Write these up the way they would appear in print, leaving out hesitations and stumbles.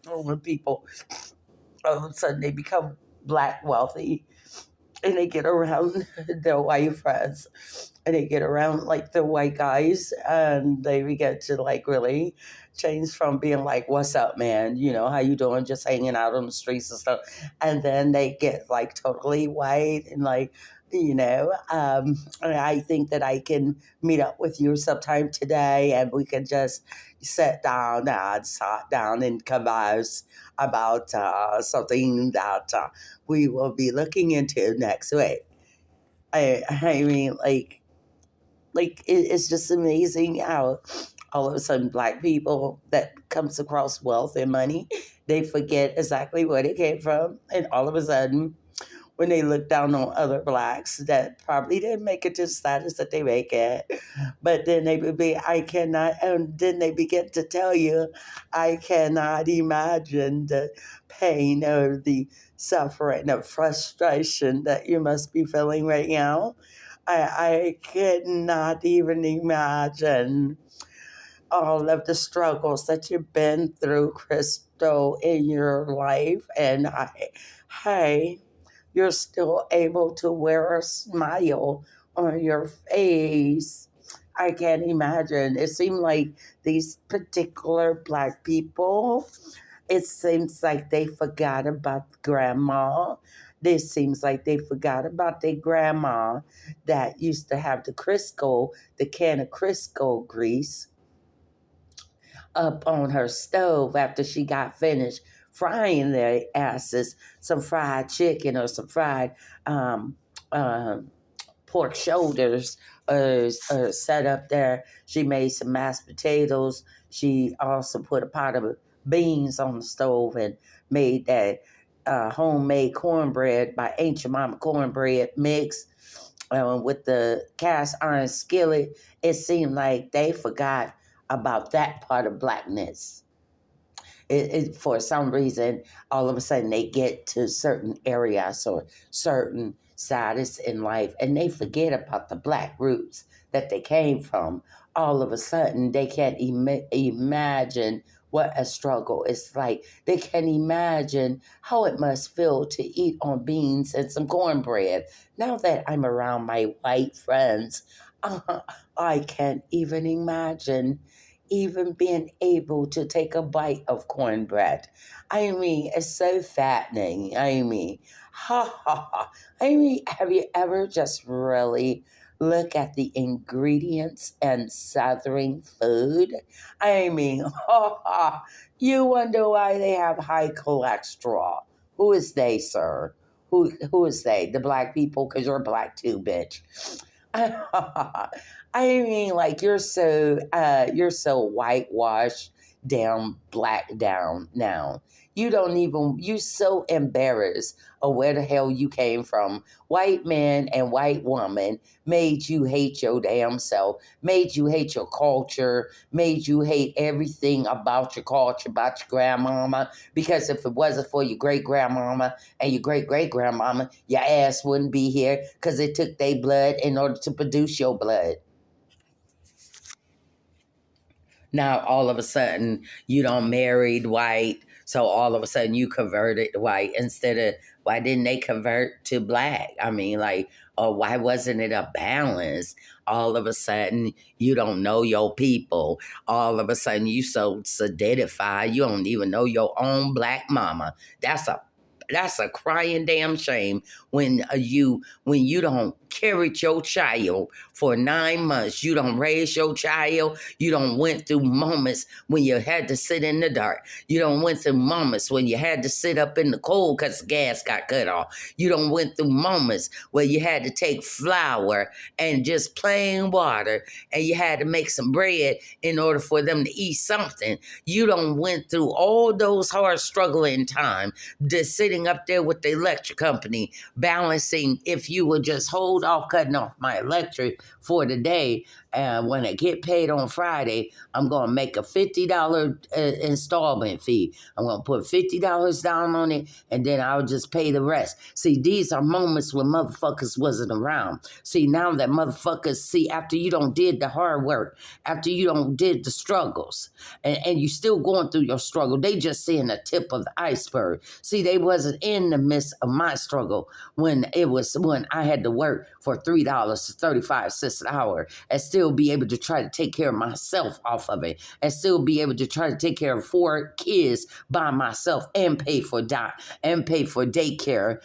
when people all of a sudden they become black wealthy and they get around their white friends and they get around like the white guys and they begin to like really change from being like, what's up, man, how you doing, just hanging out on the streets and stuff, and then they get like totally white and like, and I think that I can meet up with you sometime today and we can just sit down and converse about something that we will be looking into next week. I mean, it's just amazing how all of a sudden black people that comes across wealth and money, they forget exactly where they came from, and all of a sudden when they look down on other blacks that probably didn't make it to the status that they make it, but then they would be, I cannot, and then they begin to tell you, I cannot imagine the pain or the suffering, the frustration that you must be feeling right now. I could not even imagine all of the struggles that you've been through, Crystal, in your life. And hey, you're still able to wear a smile on your face. I can't imagine. It seemed like these particular black people, it seems like they forgot about grandma. This seems like they forgot about their grandma that used to have the can of Crisco grease up on her stove after she got finished frying their asses, some fried chicken or some fried um, um, pork shoulders set up there. She made some mashed potatoes. She also put a pot of beans on the stove and made that homemade cornbread by Ancient Mama cornbread mix with the cast iron skillet. It seemed like they forgot about that part of blackness. For some reason, all of a sudden they get to certain areas or certain status in life and they forget about the black roots that they came from. All of a sudden, they can't imagine what a struggle is like. They can't imagine how it must feel to eat on beans and some cornbread. Now that I'm around my white friends, I can't even imagine even being able to take a bite of cornbread. I mean, it's so fattening. I mean, ha ha ha. I mean, have you ever just really look at the ingredients and Southern food? I mean, ha ha. You wonder why they have high cholesterol. Who is they, sir? Who is they? The black people? Because you're black too, bitch. I mean, like you're so whitewashed down, black down now. You so embarrassed of where the hell you came from. White man and white woman made you hate your damn self, made you hate your culture, made you hate everything about your culture, about your grandmama. Because if it wasn't for your great grandmama and your great great grandmama, your ass wouldn't be here because it took their blood in order to produce your blood. Now all of a sudden you don't married white, so all of a sudden you converted white instead of, why didn't they convert to black? I mean, like, or why wasn't it a balance? All of a sudden you don't know your people. All of a sudden you so solidified you don't even know your own black mama. That's a crying damn shame when you don't carry your child for 9 months. You don't raise your child. You don't went through moments when you had to sit in the dark. You don't went through moments when you had to sit up in the cold because the gas got cut off. You don't went through moments where you had to take flour and just plain water and you had to make some bread in order for them to eat something. You don't went through all those hard struggling times, just sitting sitting up there with the electric company, balancing if you would just hold off cutting off my electric for the day. And when I get paid on Friday, I'm going to make a $50 installment fee. I'm going to put $50 down on it, and then I'll just pay the rest. See, these are moments when motherfuckers wasn't around. See, now that motherfuckers see after you don't did the hard work, after you don't did the struggles, and you still going through your struggle, they just seeing the tip of the iceberg. See, they wasn't in the midst of my struggle when I had to work for $3.35 an hour and still be able to try to take care of myself off of it and still be able to try to take care of 4 kids by myself and pay for daycare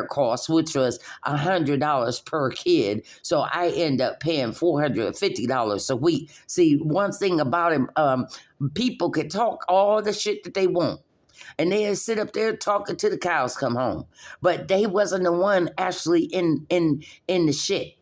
costs, which was $100 per kid. So I end up paying $450 a week. See, one thing about it, people can talk all the shit that they want, and they sit up there talking till the cows come home, but they wasn't the one actually in the shit.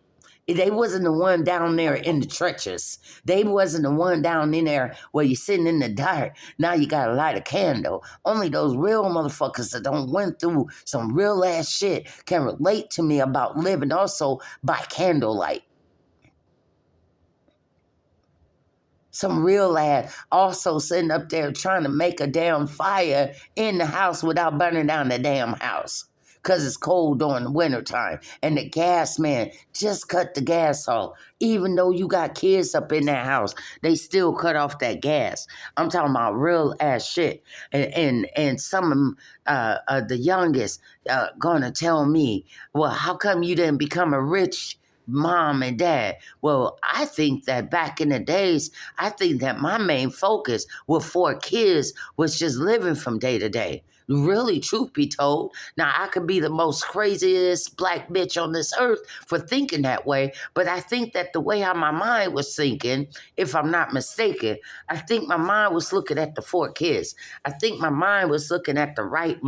They wasn't the one down there in the trenches. They wasn't the one down in there where you're sitting in the dark. Now you got to light a candle. Only those real motherfuckers that don't went through some real ass shit can relate to me about living also by candlelight. Some real lad also sitting up there trying to make a damn fire in the house without burning down the damn house because it's cold during the wintertime. And the gas man just cut the gas off. Even though you got kids up in that house, they still cut off that gas. I'm talking about real ass shit. And some of the youngest gonna tell me, well, how come you didn't become a rich mom and dad? Well, I think that back in the days, I think that my main focus with 4 kids was just living from day to day. Really, truth be told. Now, I could be the most craziest black bitch on this earth for thinking that way, but I think that the way how my mind was thinking, if I'm not mistaken, I think my mind was looking at the 4 kids. I think my mind was looking at the right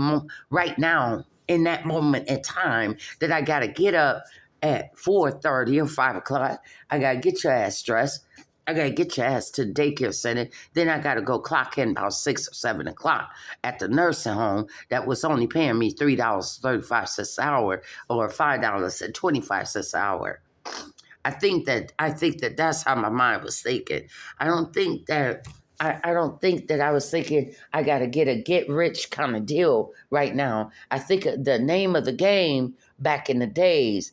now, in that moment in time, that I got to get up at 4:30 or 5 o'clock. I got to get your ass dressed. I got to get your ass to the daycare center. Then I got to go clock in about 6 or 7 o'clock at the nursing home that was only paying me $3.35 an hour or $5.25 an hour. I think that that's how my mind was thinking. I don't think that I was thinking I got to get rich kind of deal right now. I think the name of the game back in the days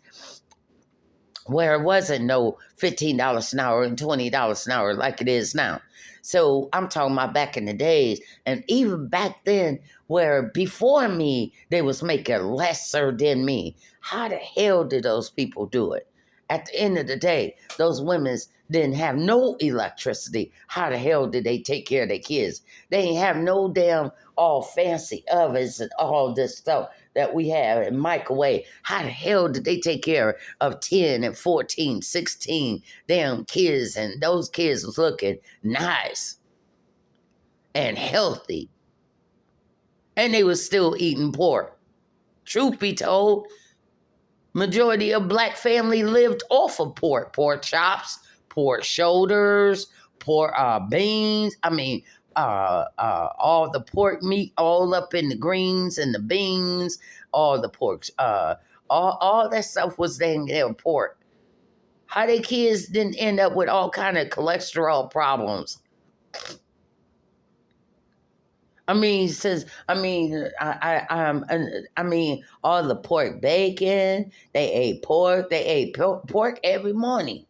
where it wasn't no $15 an hour and $20 an hour like it is now. So I'm talking about back in the days, and even back then where before me, they was making lesser than me. How the hell did those people do it? At the end of the day, those women didn't have no electricity. How the hell did they take care of their kids? They ain't have no damn all fancy ovens and all this stuff that we have in microwave. How the hell did they take care of 10 and 14, 16 damn kids? And those kids was looking nice and healthy. And they was still eating pork. Truth be told, majority of black family lived off of pork chops, pork shoulders, pork beans. I mean, all the pork meat, all up in the greens and the beans, all the porks, all that stuff was in their pork. How they kids didn't end up with all kind of cholesterol problems? I mean, all the pork bacon. They ate pork. They ate pork every morning.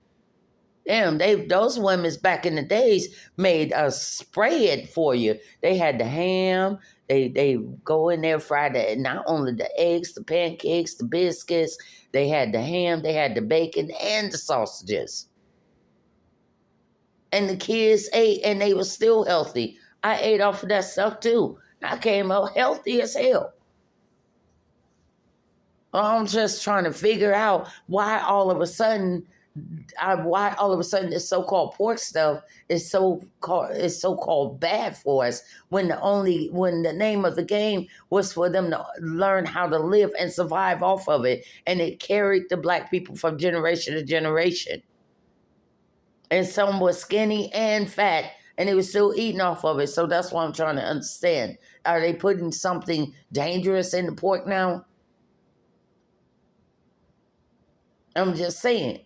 Damn, those women back in the days made us spray it for you. They had the ham. They go in there, fry not only the eggs, the pancakes, the biscuits. They had the ham. They had the bacon and the sausages. And the kids ate, and they were still healthy. I ate off of that stuff too. I came out healthy as hell. I'm just trying to figure out why all of a sudden this so-called pork stuff is so-called bad for us when the name of the game was for them to learn how to live and survive off of it, and it carried the black people from generation to generation. And some were skinny and fat And they were still eating off of it. So that's what I'm trying to understand. Are they putting something dangerous in the pork now? I'm just saying.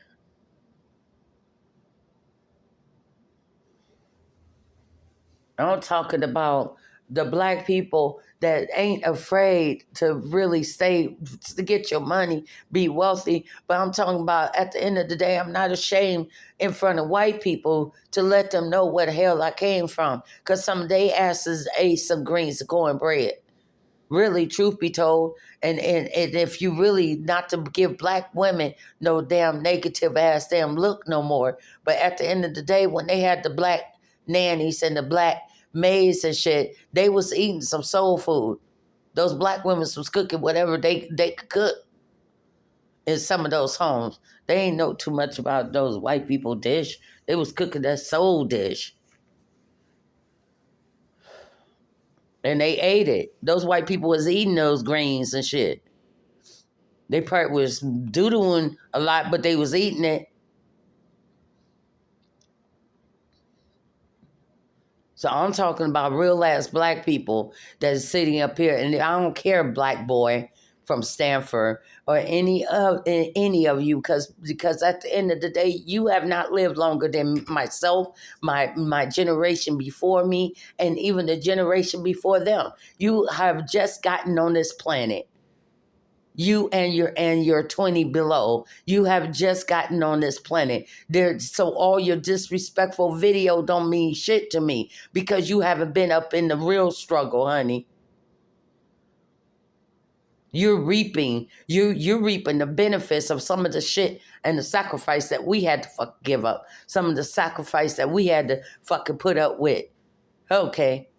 I'm talking about the black people that ain't afraid to really stay, to get your money, be wealthy. But I'm talking about at the end of the day, I'm not ashamed in front of white people to let them know where the hell I came from. Because some of they asses ate some greens and cornbread. Really, truth be told. And if you really, not to give black women no damn negative ass damn look no more. But at the end of the day, when they had the black nannies and the black maids and shit, they was eating some soul food. Those black women was cooking whatever they could cook in some of those homes. They ain't know too much about those white people dish. They was cooking that soul dish. And they ate it. Those white people was eating those greens and shit. They probably was doodling a lot, but they was eating it. So I'm talking about real ass black people that is sitting up here, and I don't care, black boy from Stanford or any of you, because at the end of the day, you have not lived longer than myself, my generation before me, and even the generation before them. You have just gotten on this planet. You and your 20 below, you have just gotten on this planet there. So all your disrespectful video don't mean shit to me, because you haven't been up in the real struggle, honey. You're reaping the benefits of some of the shit and the sacrifice that we had to fucking give up, some of the sacrifice that we had to fucking put up with. Okay.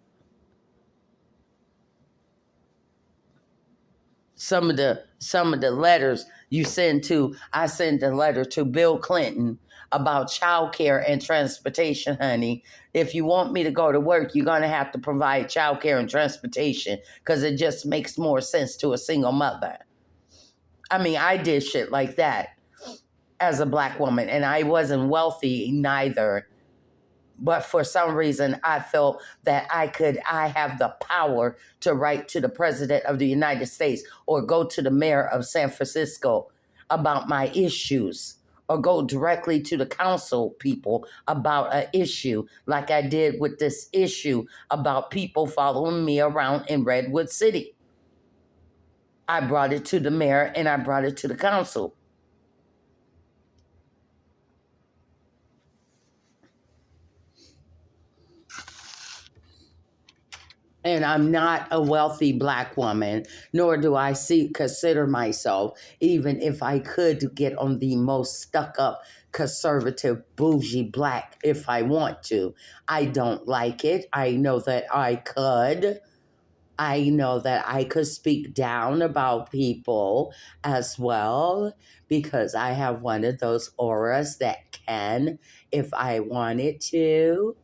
Some of the letters you send to, I sent a letter to Bill Clinton about child care and transportation, honey. If you want me to go to work, you're going to have to provide child care and transportation, because it just makes more sense to a single mother. I mean, I did shit like that as a black woman, and I wasn't wealthy neither. But for some reason, I felt that I have the power to write to the president of the United States, or go to the mayor of San Francisco about my issues, or go directly to the council people about an issue, like I did with this issue about people following me around in Redwood City. I brought it to the mayor and I brought it to the council. And I'm not a wealthy black woman, nor do I consider myself, even if I could get on the most stuck up, conservative, bougie black if I want to. I don't like it. I know that I could. I know that I could speak down about people as well, because I have one of those auras that can, if I wanted to.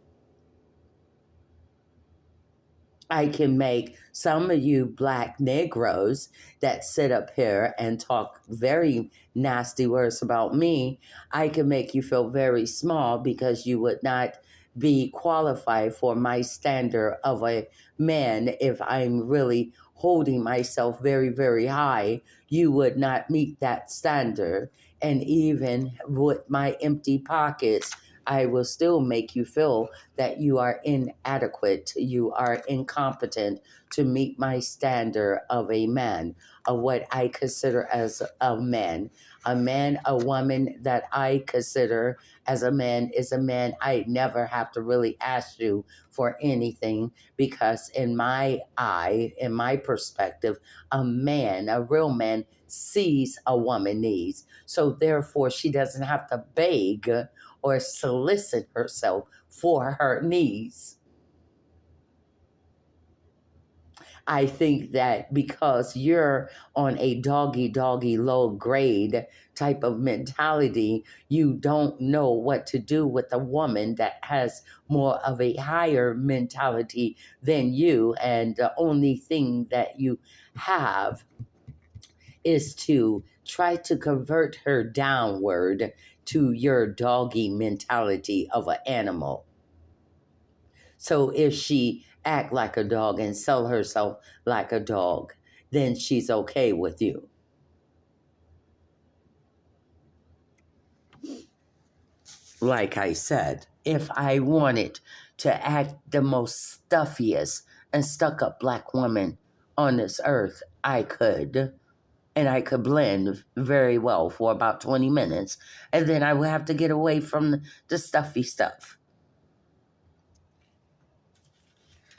I can make some of you black Negroes that sit up here and talk very nasty words about me, I can make you feel very small, because you would not be qualified for my standard of a man. If I'm really holding myself very, very high, you would not meet that standard. And even with my empty pockets, I will still make you feel that you are inadequate, you are incompetent to meet my standard of a man, of what I consider as a man. A man, a woman that I consider as a man is a man I never have to really ask you for anything, because in my eye, in my perspective, a man, a real man, sees a woman needs. So therefore, she doesn't have to beg or solicit herself for her needs. I think that because you're on a doggy low grade type of mentality, you don't know what to do with a woman that has more of a higher mentality than you. And the only thing that you have is to try to convert her downward to your doggy mentality of an animal. So if she act like a dog and sell herself like a dog, then she's okay with you. Like I said, if I wanted to act the most stuffiest and stuck up black woman on this earth, I could. And I could blend very well for about 20 minutes. And then I would have to get away from the stuffy stuff.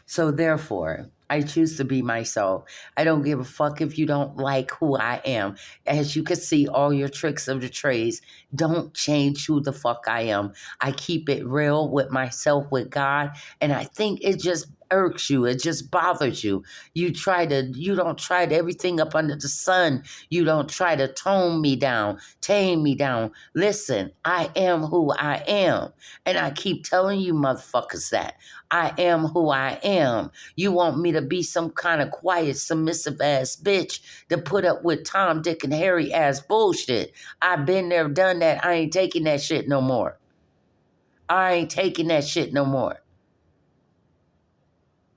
So therefore, I choose to be myself. I don't give a fuck if you don't like who I am. As you can see, all your tricks of the trades don't change who the fuck I am. I keep it real with myself, with God, and I think it just irks you. It just bothers you. You don't try to everything up under the sun. You don't try to tone me down, tame me down. Listen, I am who I am. And I keep telling you motherfuckers that. I am who I am. You want me to be some kind of quiet, submissive ass bitch to put up with Tom, Dick, and Harry ass bullshit. I've been there, done that. I ain't taking that shit no more. I ain't taking that shit no more.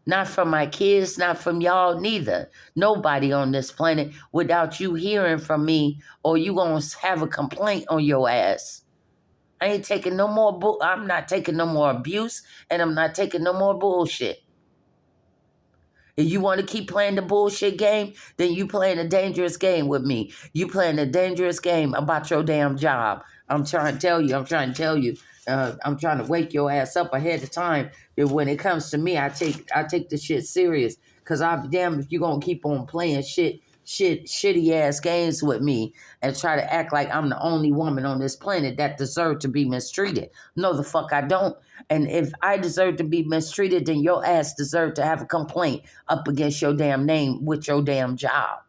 Not from my kids, not from y'all, neither. Nobody on this planet without you hearing from me, or you gonna have a complaint on your ass. I ain't taking no more I'm not taking no more abuse, and I'm not taking no more bullshit. If you want to keep playing the bullshit game, then you playing a dangerous game with me. You playing a dangerous game about your damn job. I'm trying to tell you. I'm trying to wake your ass up ahead of time. That when it comes to me, I take the shit serious. Cause I'll be damned if you're gonna keep on playing shitty ass games with me and try to act like I'm the only woman on this planet that deserves to be mistreated. No, the fuck I don't. And if I deserve to be mistreated, then your ass deserve to have a complaint up against your damn name with your damn job.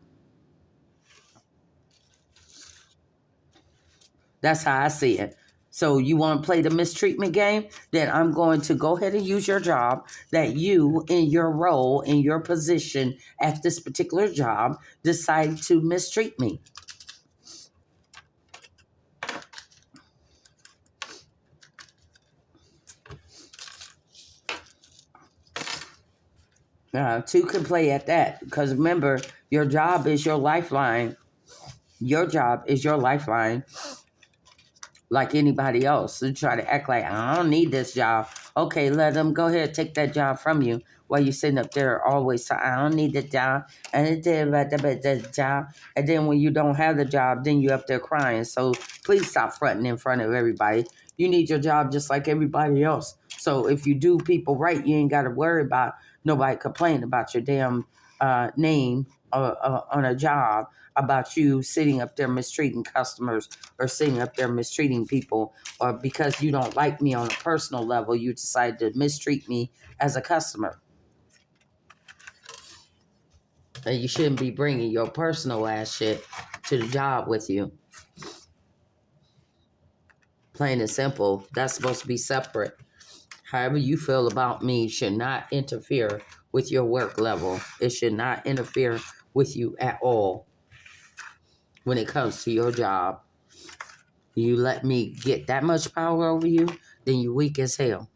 That's how I see it. So you want to play the mistreatment game? Then I'm going to go ahead and use your job that you, in your role, in your position at this particular job, decide to mistreat me. Two can play at that, because remember, your job is your lifeline. Your job is your lifeline, like anybody else. So try to act like, I don't need this job. Okay, let them go ahead, take that job from you while you're sitting up there always saying, I don't need the job. And it did about the job. And then when you don't have the job, then you're up there crying. So please stop fronting in front of everybody. You need your job just like everybody else. So if you do people right, you ain't got to worry about nobody complaining about your damn name on a job, about you sitting up there mistreating customers or sitting up there mistreating people, or because you don't like me on a personal level, you decide to mistreat me as a customer. And you shouldn't be bringing your personal ass shit to the job with you. Plain and simple. That's supposed to be separate. However you feel about me should not interfere with your work level. It should not interfere with you at all when it comes to your job. You let me get that much power over you, then you weak as hell.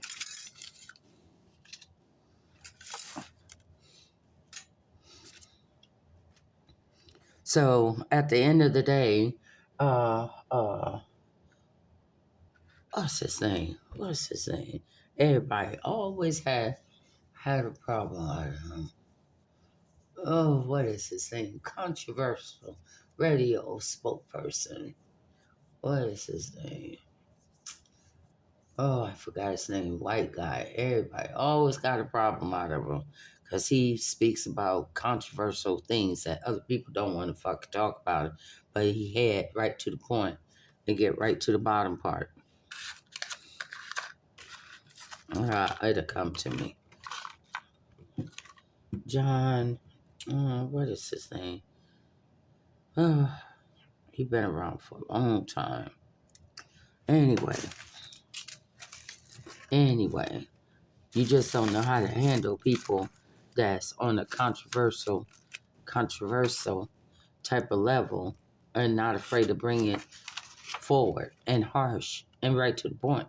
So at the end of the day, what's his name? Everybody always had a problem with him. Oh, what is his name? Controversial radio spokesperson. What is his name? Oh, I forgot his name. White guy. Everybody always got a problem out of him because he speaks about controversial things that other people don't want to fucking talk about. But he had right to the point and get right to the bottom part. It'll come to me. John, what is his name? He been around for a long time. Anyway, you just don't know how to handle people that's on a controversial type of level and not afraid to bring it forward and harsh and right to the point.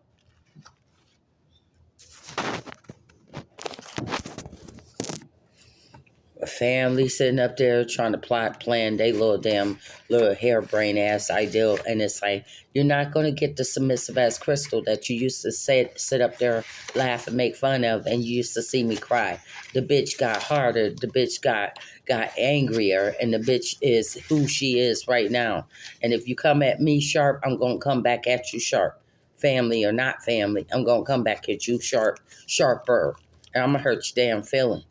family sitting up there trying to plan they little harebrained ass ideal, and it's like you're not going to get the submissive ass Crystal that you used to sit up there, laugh and make fun of, and you used to see me cry. The bitch got harder. The bitch got angrier, and the bitch is who she is right now. And if you come at me sharp, I'm going to come back at you sharp. Family or not family, I'm going to come back at you sharper. And I'm going to hurt your damn feeling.